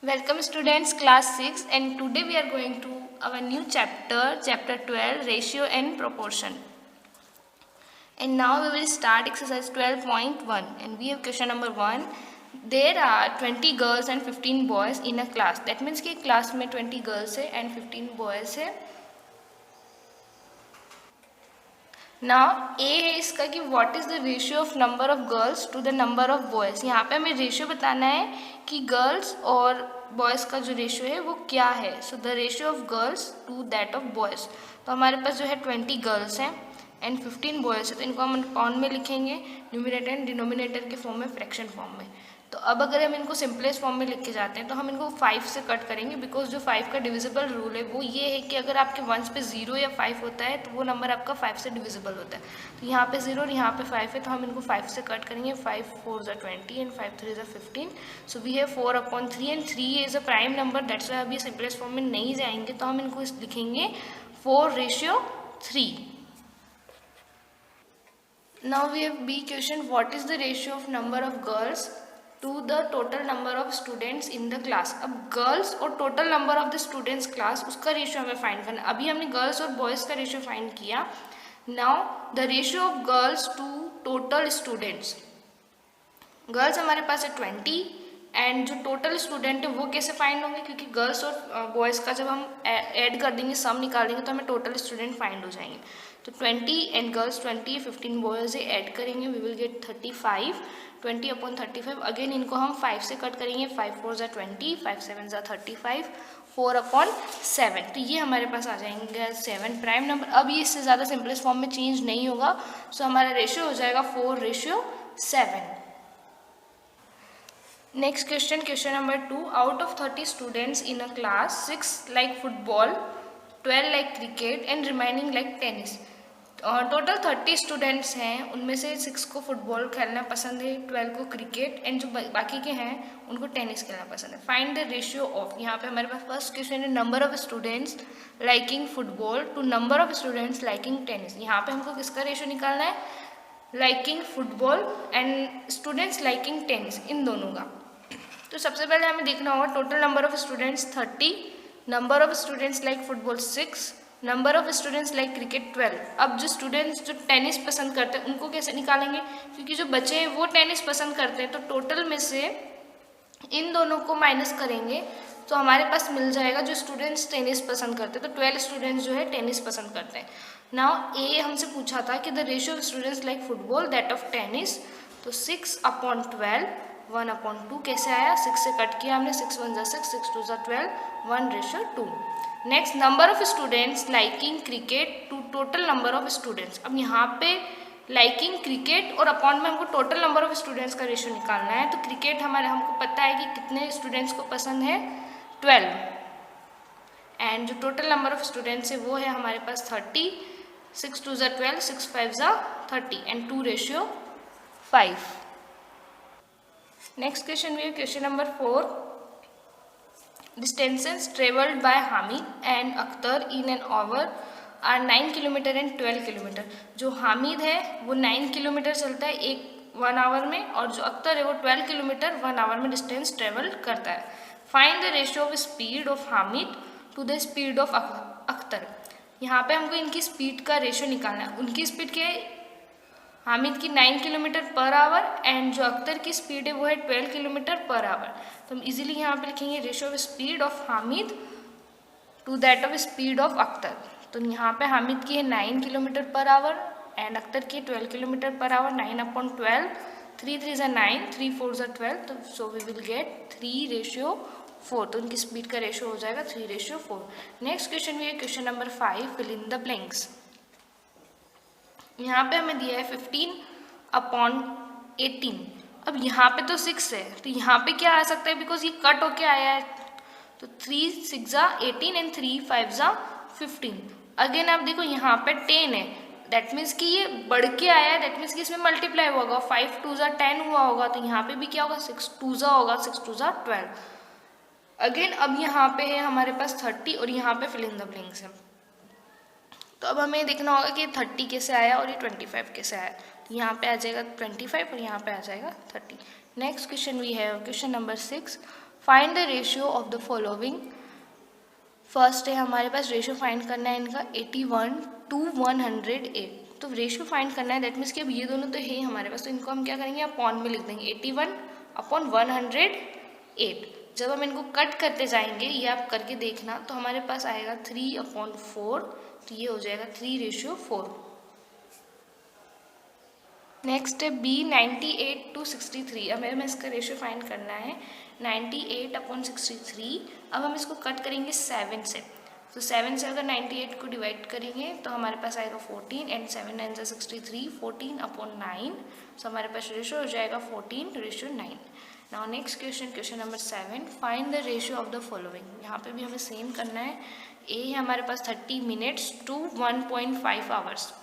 Welcome students, class 6, and today we are going to our new chapter 12, ratio and proportion. And now we will start exercise 12.1, and we have question number 1. There are 20 girls and 15 boys in a class. That means कि class में 20 girls है and 15 boys है. Now A है इसका कि what is the ratio of number of girls to the number of boys. यहाँ पे हमें रेशियो बताना है कि गर्ल्स और बॉयज़ का जो रेशियो है वो क्या है. So the ratio of girls to that of boys. तो हमारे पास जो है 20 गर्ल्स हैं एंड 15 बॉयज़ है, तो इनको हम पाउंड में लिखेंगे, न्यूमरेटर एंड डिनोमिनेटर के फॉर्म में, फ्रैक्शन फॉर्म में. तो अब अगर हम इनको सिंपलेस्ट फॉर्म में लिख के जाते हैं तो हम इनको 5 से कट करेंगे, बिकॉज जो 5 का डिविजिबल रूल है वो ये है कि अगर आपके वंस पे 0 या 5 होता है तो वो नंबर आपका 5 से डिविजिबल होता है. तो यहाँ पे 0 और यहाँ पे 5 है, तो हम इनको 5 से कट करेंगे. 5 4 ज़ा 20 एंड 5 3 ज़ा 15. So we have 4/3 and 3 is a prime number. That's why अभी सिंपलेस्ट फॉर्म में नहीं जाएंगे, तो हम इनको लिखेंगे 4:3. Now we have B question. What is the ratio of number of girls to the total number of students in the class. अब girls और total number of the students class उसका रेशियो हमें फाइंड करना. अभी हमने girls और boys का ratio find किया. Now the ratio of girls to total students. Girls हमारे पास है 20 एंड जो टोटल स्टूडेंट है वो कैसे फाइंड होंगे, क्योंकि गर्ल्स और बॉयज़ का जब हम ऐड कर देंगे, सम निकाल देंगे, तो हमें टोटल स्टूडेंट फाइंड हो जाएंगे. तो 20 एंड गर्ल्स 20, 15 बॉयज़ ऐड करेंगे, वी विल गेट 35. 20/35. अगेन इनको हम 5 से कट करेंगे. 5 4 ज़ा 20, 5 7 ज़ा 35, 4/7. तो ये हमारे पास आ जाएंगे 7 प्राइम नंबर. अब ये इससे ज़्यादा सिंपलेस्ट फॉर्म में चेंज नहीं होगा, सो हमारा रेशियो हो जाएगा 4:7. Next question, question number 2. Out of 30 students in a class, 6 like football, 12 like cricket and remaining like tennis. Total 30 students हैं, उनमें से 6 को फुटबॉल खेलना पसंद है, 12 को क्रिकेट एंड जो बाकी के हैं उनको टेनिस खेलना पसंद है. Find the ratio of. यहाँ पे हमारे पास फर्स्ट क्वेश्चन है number of students liking football to number of students liking tennis. यहाँ पे हमको किसका रेशियो निकालना है, liking football and students liking tennis, इन दोनों का. तो सबसे पहले हमें देखना होगा total number of students 30, number of students like football 6, number of students like cricket 12. अब जो स्टूडेंट्स जो टेनिस पसंद करते हैं उनको कैसे निकालेंगे, क्योंकि जो बच्चे हैं वो टेनिस पसंद करते हैं, तो टोटल में से इन दोनों को माइनस करेंगे तो हमारे पास मिल जाएगा जो स्टूडेंट्स टेनिस पसंद करते हैं. तो 12 स्टूडेंट्स जो है टेनिस पसंद करते हैं. नाउ ए हमसे पूछा था कि the ratio of students like football that of tennis. तो 6/12, 1/2 कैसे आया, 6 से कट किया हमने, 6 1 ज़ा 6, 6 2 ज़ा 12, 1:2. Next, number of students liking cricket to total number of students. अब यहाँ पे लाइकिंग क्रिकेट और अपॉन में हमको टोटल नंबर ऑफ स्टूडेंट्स का रेशियो निकालना है. तो क्रिकेट हमको पता है कि कितने स्टूडेंट्स को पसंद है, 12, एंड जो टोटल नंबर ऑफ स्टूडेंट्स है वो है हमारे पास 30. 6 2 ज़ा 12, 6 5 ज़ा 30 एंड 2:5. नेक्स्ट क्वेश्चन भी है question number 4. Distances travelled by Hamid and Akhtar in an hour are 9 kilometre and 12 kilometre. जो हामिद है वो 9 किलोमीटर चलता है 1 आवर में, और जो अख्तर है वो 12 किलोमीटर 1 आवर में डिस्टेंस ट्रेवल करता है. Find the ratio of speed of Hamid to the speed of Akhtar. यहाँ पे हमको इनकी स्पीड का रेशियो निकालना है. उनकी स्पीड क्या है, हामिद की 9 किलोमीटर पर आवर एंड जो अख्तर की स्पीड है वो है 12 किलोमीटर पर आवर. तो हम इजीली यहाँ पे लिखेंगे ratio of speed of Hamid to that of speed of Akhtar. तो यहाँ पे हामिद की है 9 kilometre per hour and Akhtar की 12 किलोमीटर पर आवर. 9/12, 3 3 ज़ा 9, 3 4 ज़ा 12. तो सो वी विल गेट 3:4. तो उनकी स्पीड का रेशियो हो जाएगा 3:4. नेक्स्ट क्वेश्चन भी है question number 5. Fill in the blanks. यहाँ पे हमें दिया है 15/18. अब यहाँ पे तो 6 है, तो यहाँ पे क्या आ सकता है, बिकॉज ये कट होके आया है. तो 3 6 ज़ा 18 एंड 3 5 ज़ा 15. अगेन आप देखो यहाँ पे 10 है, दैट मीन्स कि ये बढ़ के आया है, दैट मीन्स कि इसमें मल्टीप्लाई होगा. 5 2 ज़ा 10 हुआ होगा, तो यहाँ पे भी क्या होगा, 6 2 ज़ा होगा, 6 2 ज़ा 12. अगेन अब यहाँ पे है हमारे पास 30 और यहाँ पे फिल इन द ब्लैंक्स है. तो अब हमें देखना होगा कि 30 कैसे आया और ये 25 कैसे आया. तो यहाँ पे आ जाएगा 25 और यहाँ पे आ जाएगा 30. Next question we have question number 6. Find the ratio of the following. First है हमारे पास रेशियो फाइंड करना है इनका 81 to 108। तो रेशियो फाइंड करना है, दैट मीन्स कि अब ये दोनों तो है हमारे पास, तो इनको हम क्या करेंगे अपॉन में लिख देंगे 81/108। जब हम इनको कट करते जाएंगे, ये आप करके देखना, तो हमारे पास आएगा 3/4, तो ये हो जाएगा 3:4। नेक्स्ट है बी 98 to 63। अब हमें इसका रेशियो फाइंड करना है 98/63। अब हम इसको कट करेंगे 7 से, तो 7 से अगर 98 को डिवाइड करेंगे तो हमारे पास आएगा 14 एंड 7 9 जा 63, 14/9। सो हमारे पास रेशियो हो जाएगा 14:9। Now next question number 7, find the ratio of the following. यहाँ पे भी हमें सेम करना है। ए है हमारे पास 30 मिनट्स टू 1.5 आवर्स।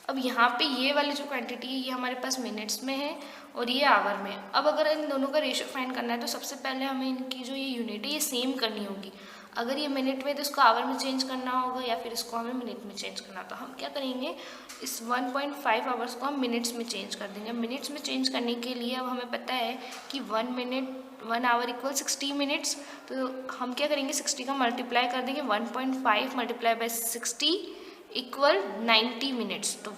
अब यहाँ पे ये वाली जो क्वांटिटी है ये हमारे पास मिनट्स में है और ये आवर में है। अब अगर इन दोनों का रेशियो फाइंड करना है तो सबसे पहले हमें इनकी जो ये यूनिट है ये सेम करनी होगी। अगर ये मिनट में तो इसको आवर में चेंज करना होगा या फिर इसको हमें मिनट में चेंज करना। तो हम क्या करेंगे, इस 1.5 आवर्स को हम मिनट्स में चेंज कर देंगे। मिनट्स में चेंज करने के लिए अब हमें पता है कि 1 आवर इक्वल 60 मिनट्स। तो हम क्या करेंगे, 60 का मल्टीप्लाई कर देंगे, 1.5 मल्टीप्लाई बाय 60 इक्वल 90 मिनट्स। तो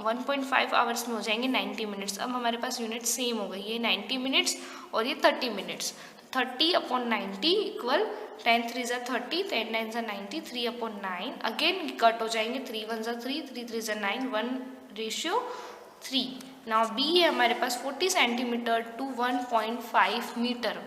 1.5 आवर्स में हो जाएंगे 90 मिनट्स। अब हमारे पास यूनिट सेम हो गई, ये 90 मिनट्स और ये 30 मिनट्स। 30/90 इक्वल 10 3 जा 30, 10 9 जा 90, 3/9। अगेन कट हो जाएंगे, 3 1 जा 3, 3 3 जा 9, 1:3। नाउ बी है हमारे पास 40 सेंटीमीटर टू 1.5 मीटर।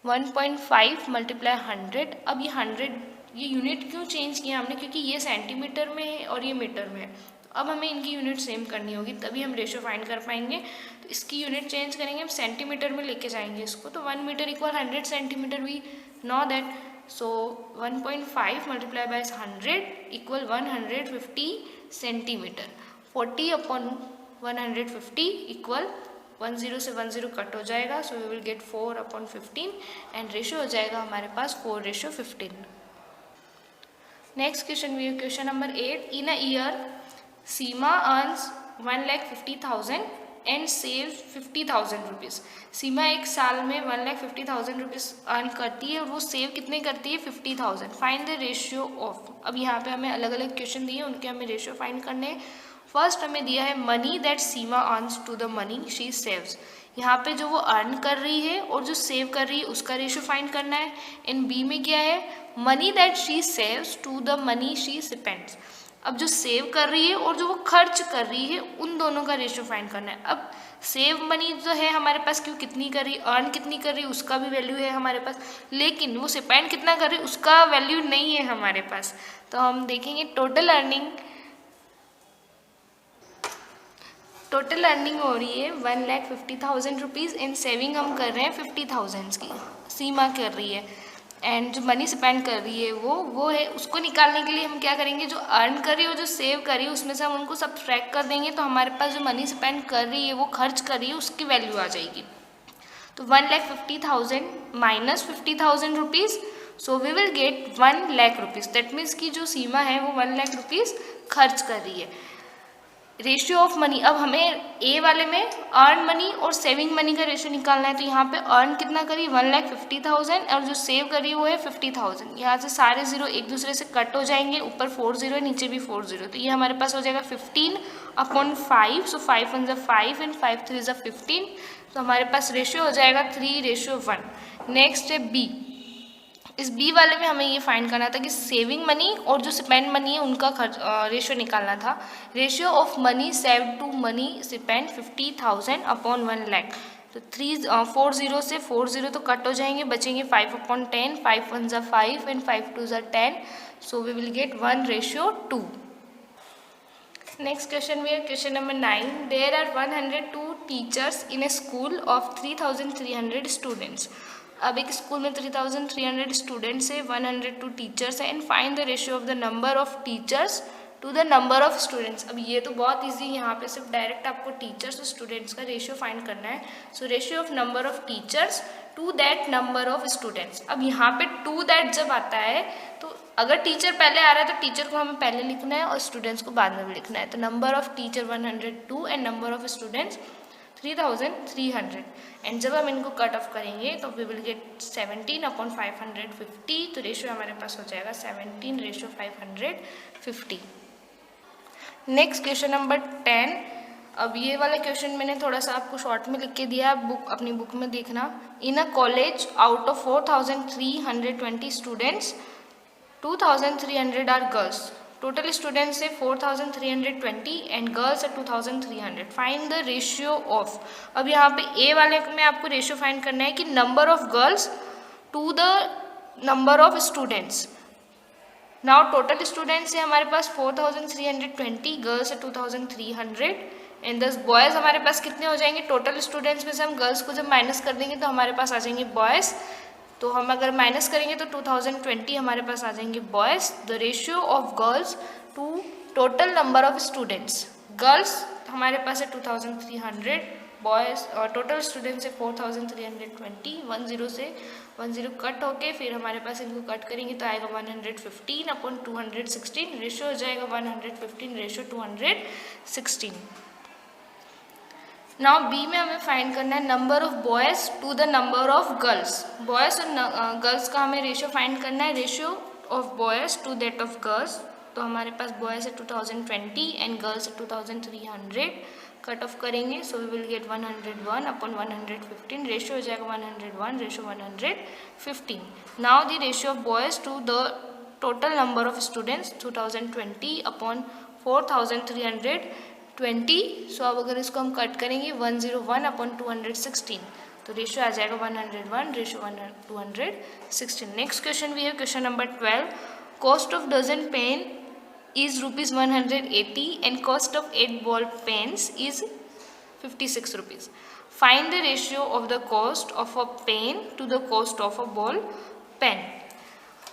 1.5 मल्टीप्लाई 100। अब ये 100, ये यूनिट क्यों चेंज किया हमने, क्योंकि ये सेंटीमीटर में है और ये मीटर में है। अब हमें इनकी यूनिट सेम करनी होगी, तभी हम रेशियो फाइंड कर पाएंगे। तो इसकी यूनिट चेंज करेंगे, हम सेंटीमीटर में लेके जाएंगे इसको। तो 1 metre equal 100 centimetre, we know that. So 1.5 multiply by 100 equal 150 centimetre. 40/150 equal 10 से 10 कट हो जाएगा, so we will get 4/15 and ratio हो जाएगा हमारे पास 4:15। Next question number 8, in a year Seema earns 1,50,000 and saves 50,000 rupees. Seema एक साल में 1,50,000 रुपीज़ अर्न करती है और वो सेव कितने करती है, 50,000। Find the ratio of. अब यहाँ पे हमें अलग अलग क्वेश्चन दिए, उनके हमें रेशियो फाइंड करने हैं। फर्स्ट हमें दिया है money that Seema earns to the money she saves. यहाँ पे जो वो अर्न कर रही है और जो सेव कर रही है उसका रेशियो फाइंड करना है। इन बी में क्या है, money that she saves to the money she spends. अब जो सेव कर रही है और जो वो खर्च कर रही है उन दोनों का रेशियो फाइंड करना है। अब सेव मनी जो है हमारे पास क्यों कितनी कर रही है, अर्न कितनी कर रही है उसका भी वैल्यू है हमारे पास, लेकिन वो स्पेंड कितना कर रही है उसका वैल्यू नहीं है हमारे पास। तो हम देखेंगे टोटल अर्निंग हो रही है 1,50,000 रुपीज़, इन सेविंग हम कर रहे हैं 50,000 की, सीमा कर रही है। एंड जो मनी स्पेंड कर रही है वो है, उसको निकालने के लिए हम क्या करेंगे, जो अर्न कर रही है और जो सेव कर रही है उसमें से हम उनको सब्ट्रैक्ट कर देंगे। तो हमारे पास जो मनी स्पेंड कर रही है वो खर्च कर रही है उसकी वैल्यू आ जाएगी। तो 1,50,000 minus 50,000 rupees, so we will get 1,00,000 rupees. That means की जो सीमा है वो 1,00,000 रुपीज़ खर्च कर रही है। रेशियो ऑफ मनी, अब हमें ए वाले में अर्न मनी और सेविंग मनी का रेशियो निकालना है। तो यहाँ पे अर्न कितना करी 1,50,000 और जो सेव करी वो है 50,000। यहाँ से सारे जीरो एक दूसरे से कट हो जाएंगे, ऊपर 4 जीरो है नीचे भी 4 जीरो, तो ये हमारे पास हो जाएगा 15/5। सो 5 1 = 5 एंड 5 3 = 15। तो हमारे पास रेशियो हो जाएगा 3:1। नेक्स्ट है बी। इस बी वाले में हमें ये फाइंड करना था कि सेविंग मनी और जो स्पेंड मनी है उनका खर्च रेशियो निकालना था। Ratio of money save to money spend 50,000/1,00,000। तो 4 जीरो से 4 जीरो तो कट हो जाएंगे, बचेंगे 5/10, 5 1 = 5 and 5 2 = 10। So we will get 1:2। Next question number 9, there are 102 teachers in a school of 3,300 students. अब एक स्कूल में 3,300 स्टूडेंट्स है, 102 टीचर्स है, and find the ratio of the number of teachers to the number of students. अब ये तो बहुत easy है, यहाँ पे सिर्फ डायरेक्ट आपको टीचर्स और स्टूडेंट्स का रेशियो फाइंड करना है। So ratio of number of teachers to that number of students. अब यहाँ पे टू दैट जब आता है तो अगर टीचर पहले आ रहा है तो टीचर को हमें पहले लिखना है और स्टूडेंट्स को बाद में भी लिखना है। तो number of teacher 102 and number of students 3300 and जब हम इनको कट ऑफ करेंगे तो वी विल गेट 17/550, तो रेशियो हमारे पास हो जाएगा 17:550। Next question number 10। अब ये वाला क्वेश्चन मैंने थोड़ा सा आपको शॉर्ट में लिख के दिया, अपनी बुक में देखना। In a college out of 4320 students 2300 are girls. Total students है 4320 एंड गर्ल्स है 2300। Find the ratio of. अब यहाँ पे ए वाले में आपको रेशियो फाइंड करना है कि number of girls to the number of students. Now total students है हमारे पास 4320, गर्ल्स है 2300 एंड 10 बॉयज़ हमारे पास कितने हो जाएंगे। टोटल स्टूडेंट्स में से हम गर्ल्स को जब माइनस कर देंगे तो हमारे पास आ जाएंगे बॉयज़। तो हम अगर माइनस करेंगे तो 2020 हमारे पास आ जाएंगे boys. The ratio of girls to total number of students, girls हमारे पास है 2300, बॉयज़ और टोटल स्टूडेंट्स है 4320। 10 से 10 कट होके फिर हमारे पास इनको कट करेंगे तो आएगा 115/216। रेशियो हो जाएगा 115/216। नाउ बी में हमें फाइंड करना है number of boys to the number of girls. Boys और गर्ल्स का हमें रेशियो फाइंड करना है, ratio of boys to that of girls. तो हमारे पास बॉयज़ है 2020 एंड गर्ल्स है 2300। कट ऑफ करेंगे so we will get 101/115। Ratio हो जाएगा 101/115। Now the ratio of boys to the total number of students 2020/4320। सो अब अगर इसको हम कट करेंगे 101/216 तो रेशियो आ जाएगा 101/216। नेक्स्ट क्वेश्चन भी है question number 12। Cost of dozen pen is ₹180 and cost of 8 ball pens is 56 rupees. Find the ratio of the cost of a pen to the cost of a ball pen.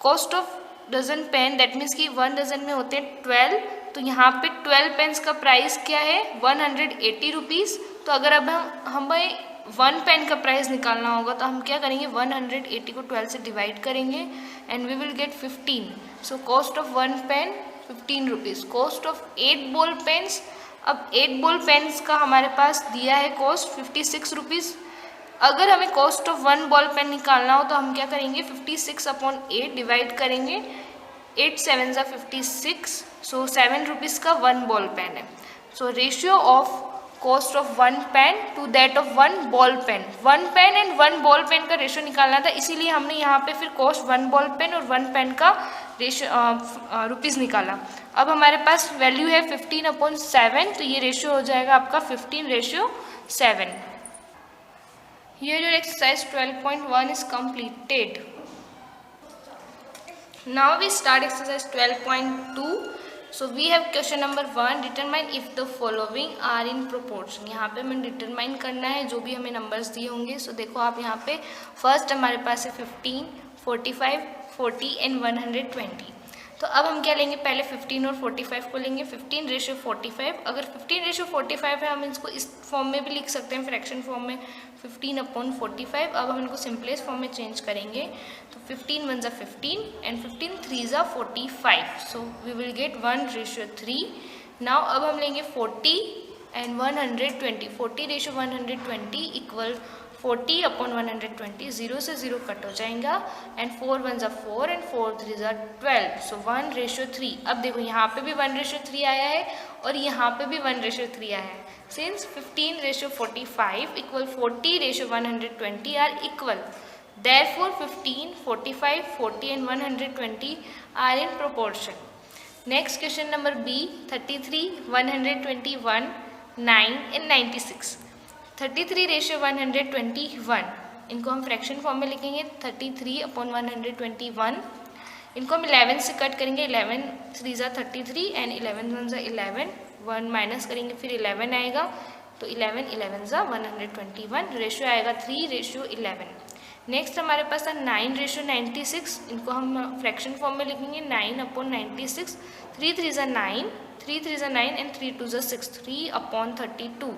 Cost of dozen pen that means कि 1 dozen में होते हैं 12, तो यहाँ पे 12 pens का price क्या है 180 रुपीज़। तो अगर अब हमें 1 पेन का प्राइस निकालना होगा तो हम क्या करेंगे 180 को 12 से डिवाइड करेंगे and we will get 15। So cost of 1 pen 15 rupees. Cost of 8 ball pens, अब 8 बॉल पेन्स का हमारे पास दिया है कॉस्ट 56 रुपीज़। अगर हमें कॉस्ट ऑफ 1 बॉल पेन निकालना हो तो हम क्या करेंगे 56/8 डिवाइड करेंगे, 8 7 ज़ा 56, सो 7 रुपीज़ का 1 बॉल पेन है। So ratio of cost of 1 pen to that of 1 ball pen. 1 pen and 1 ball pen का रेशियो निकालना था, इसीलिए हमने यहाँ पे फिर कॉस्ट 1 बॉल पेन और 1 पेन का रेशियो रुपीज़ निकाला। अब हमारे पास वैल्यू है 15/7, तो ये रेशियो हो जाएगा आपका 15:7। Here your exercise 12.1 is completed. Now we start exercise 12.2. So we have question number 1. Determine if the following are in proportion. यहाँ पे हमें डिटरमाइन करना है जो भी हमें नंबर्स दिए होंगे। सो देखो आप यहाँ पे फर्स्ट हमारे पास है 15, 45, 40 एंड 120। तो अब हम क्या लेंगे, पहले 15 और 45 को लेंगे। 15:45, अगर 15:45 है हम इसको इस फॉर्म में भी लिख सकते हैं, फ्रैक्शन फॉर्म में 15/45। अब हम इनको सिंपलेस्ट फॉर्म में चेंज करेंगे तो 15 1 ज़ा 15 एंड 15 3 ज़ा 45। So we will get 1:3। Now अब हम लेंगे 40 एंड 120। 40:120 इक्वल 40/120। 0 से 0 कट हो जाएगा एंड 4 1 ज़ा 4 एंड 4 3 ज़ा 12। सो 1:3। अब देखो यहाँ पे भी 1:3 आया है और यहाँ पे भी 1:3 आया है। Since 15:45 equal 40:120 are equal, therefore 15, 45, 40 and 120 are in proportion. Next question number B, 33, 121, 9 and 96. 33:121, इनको हम फ्रैक्शन फॉर्म में लिखेंगे 33/121। इनको हम 11 से कट करेंगे, 11 3 ज़ा 33 एंड 11 1 ज़ा 11, 1 माइनस करेंगे फिर 11 आएगा तो 11 11 ज़ा 121। रेशियो आएगा 3:11। नेक्स्ट हमारे पास था 9:96। इनको हम फ्रैक्शन फॉर्म में लिखेंगे 9/96। 3 3 ज़ा 9, 3 3 ज़ा 9 एंड 3 2 ज़ा 6, 3/32।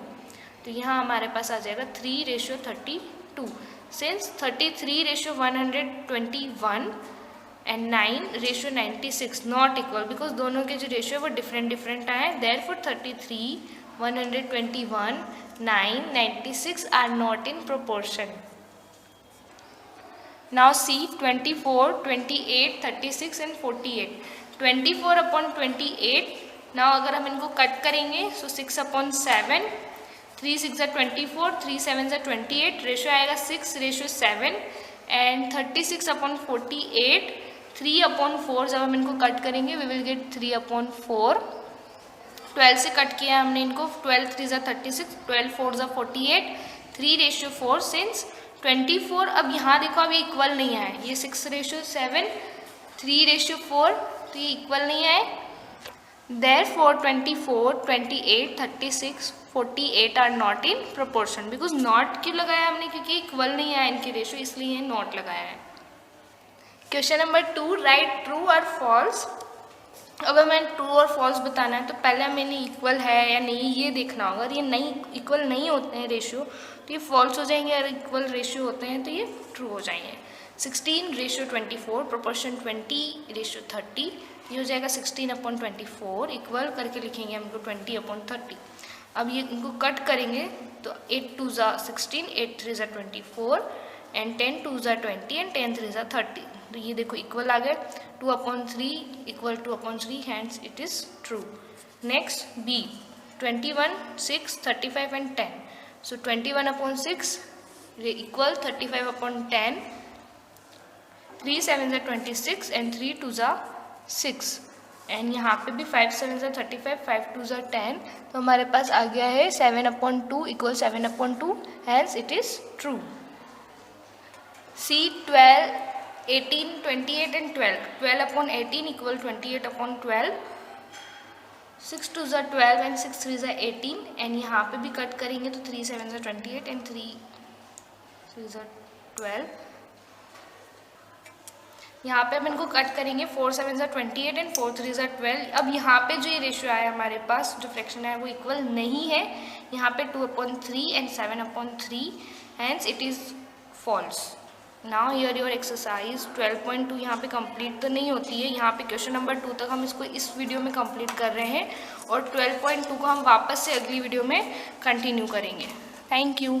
तो यहाँ हमारे पास आ जाएगा 3:32। Since 33:121 and 9:96 not equal, because दोनों के जो रेशियो है वो डिफरेंट आए हैं। Therefore 33 121, 9, 96 are not in proportion. Now see 24, 28, 36 and 48. 24 upon 28. Now अगर हम इनको कट करेंगे so 6 upon 7, 3 6 are 24, 3 7 are 28. Ratio आएगा 6 रेशियो 7 and 36 upon 48. 3 upon 4 जब हम इनको कट करेंगे we will get 3 upon 4. 12 से कट किया हमने इनको, 12 3 are 36, 12 4 are 48, 3 रेशियो 4 सिंस 24. अब यहाँ देखो अभी इक्वल नहीं आए, ये 6 रेशियो 7, 3 रेशियो 4, तो ये इक्वल नहीं आए. Therefore 24, 28, 36, 48 are not in proportion. Because not क्यों लगाया हमने, क्योंकि इक्वल नहीं आया इनके रेशियो, इसलिए नॉट लगाया है. क्वेश्चन नंबर 2, राइट ट्रू और फॉल्स. अब हमें ट्रू और फॉल्स बताना है तो पहले हमें इक्वल है या नहीं ये देखना होगा. अगर ये नहीं इक्वल नहीं होते हैं रेशियो तो ये फॉल्स हो जाएंगे, और इक्वल रेशियो होते हैं तो ये ट्रू हो जाएंगे. 16 रेशियो 24, प्रोपोर्शन 20 रेशियो 30, ये हो जाएगा 16 अपॉन 24. इक्वल करके लिखेंगे हम इनको 20 अपॉन 30. अब ये इनको कट करेंगे तो 8 2 ज़ा 16, 8 3 ज़ा 24 एंड 10 2 ज़ा 20 एंड 10 3 ज़ा 30. तो ये देखो इक्वल आ गए. 2 upon 3 equal 2 upon 3, hence it is true. Next B, 21, 6, 35 and 10. So 21 upon 6 equal 35 upon 10. 3 7 ज़ा 26 एंड 3 2 ज़ा 6 एंड यहाँ पे भी 5 7 ज़ा 35, 5 2 ज़ा 10. तो हमारे पास आ गया है 7 upon 2 equal 7 upon 2, hence it is true. C 12, 18, 28 and 12. 12 upon 18 equal 28 upon 12. 6 2 ज़ा 12 and 6 3 ज़ा 18 एंड यहाँ पे भी कट करेंगे तो 3 7 ज़ा 28 एंड 3 3 ज़ा 12. यहाँ पे हम इनको कट करेंगे 4 7 ज़ा 28 एंड 4 3 ज़ा 12. अब यहाँ पे जो ये रेशियो आया हमारे पास, जो फ्रैक्शन है वो इक्वल नहीं है. यहाँ पे 2 upon 3 and 7 upon 3, hence it is false. Now here your exercise 12.2 यहाँ पे कंप्लीट तो नहीं होती है. यहाँ पे क्वेश्चन नंबर 2 तक हम इसको इस वीडियो में कंप्लीट कर रहे हैं और 12.2 को हम वापस से अगली वीडियो में कंटिन्यू करेंगे. Thank you.